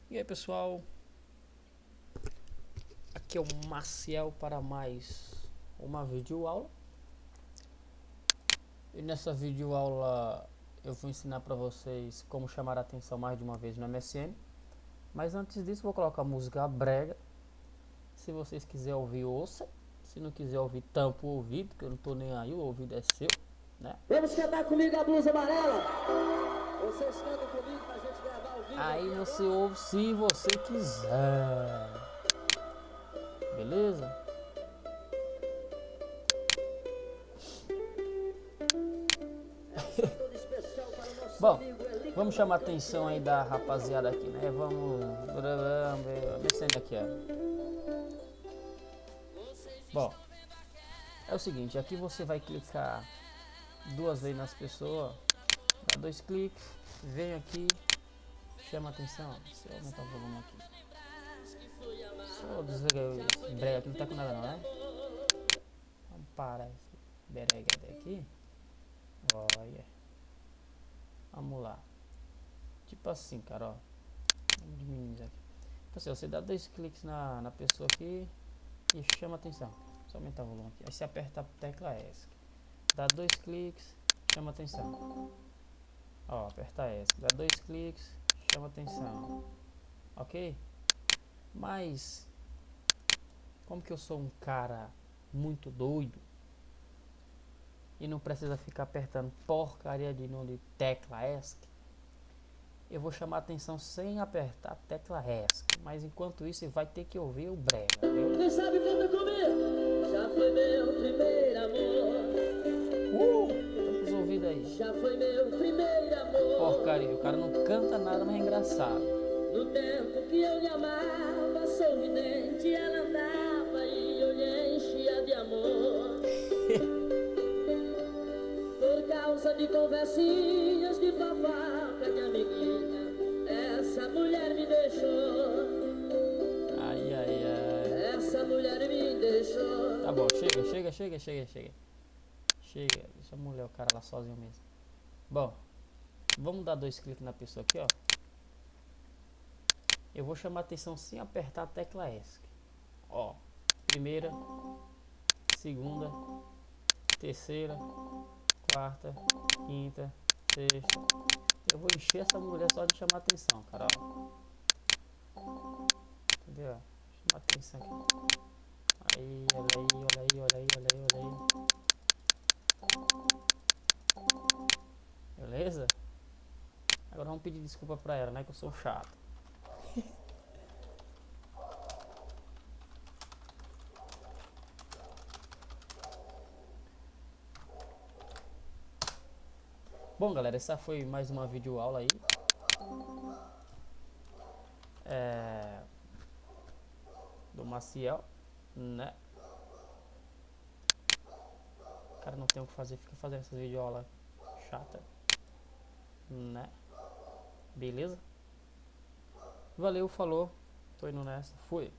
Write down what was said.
E aí pessoal, aqui é o Maciel para mais uma videoaula. E nessa videoaula eu vou ensinar para vocês como chamar a atenção mais de uma vez no MSN. Mas antes disso vou colocar música brega. Se vocês quiserem ouvir, ouça. Se não quiser ouvir, tampa o ouvido, que eu não tô nem aí, o ouvido é seu, né? Vamos cantar comigo a blusa amarela? Vocês cantam comigo pra gente gravar o vídeo. Aí você ouve se você quiser. Beleza? Todo especial para o nosso Bom, amigo Elico. vamos chamar a atenção aí da rapaziada aqui, né? Vamos descendo aqui, ó. Bom, é o seguinte, aqui você vai clicar duas vezes nas pessoas, dá dois cliques, vem aqui, chama a atenção. Deixa eu aumentar o volume aqui. Só desliga esse brega aqui, não tá com nada não, né? Vamos parar esse brega daqui. Olha. Vamos lá. Tipo assim, cara, ó. Vamos diminuir isso aqui. Então assim, você dá dois cliques na pessoa aqui e chama a atenção. Só aumentar o volume aqui. Aí você aperta a tecla ESC. Dá dois cliques, chama a atenção. Ó, aperta ESC. Dá dois cliques, chama a atenção. Ok? Mas, como que eu sou um cara muito doido e não precisa ficar apertando porcaria de nome de tecla ESC, eu vou chamar a atenção sem apertar a tecla ESC. Mas enquanto isso, você vai ter que ouvir o brega, viu? Quem sabe canta comigo? Já foi meu primeiro amor. Tampa os ouvidos aí. Já foi meu primeiro amor. Porcaria, o cara não canta nada, mas é engraçado. No tempo que eu lhe amava, sorridente ela andava e eu lhe enchia de amor. Por causa de conversinhas de fofoca de amiguinha, essa mulher me deixou. Ai, ai, ai. Essa mulher me deixou. Tá bom, chega. Chega, deixa a mulher, o cara lá sozinho mesmo. Bom, vamos dar dois cliques na pessoa aqui, ó. Eu vou chamar a atenção sem apertar a tecla ESC. Ó, primeira, segunda, terceira, quarta, quinta, sexta. Eu vou encher essa mulher só de chamar a atenção, cara, ó. Entendeu? Chamar a atenção aqui. Aí, olha aí. Beleza? Agora vamos pedir desculpa pra ela, né? Que eu sou chato. Bom, galera, essa foi mais uma videoaula aí. Do Maciel, né? O cara não tem o que fazer, fica fazendo essas videoaulas chata, né? Beleza? Valeu, falou. Tô indo nessa. Fui.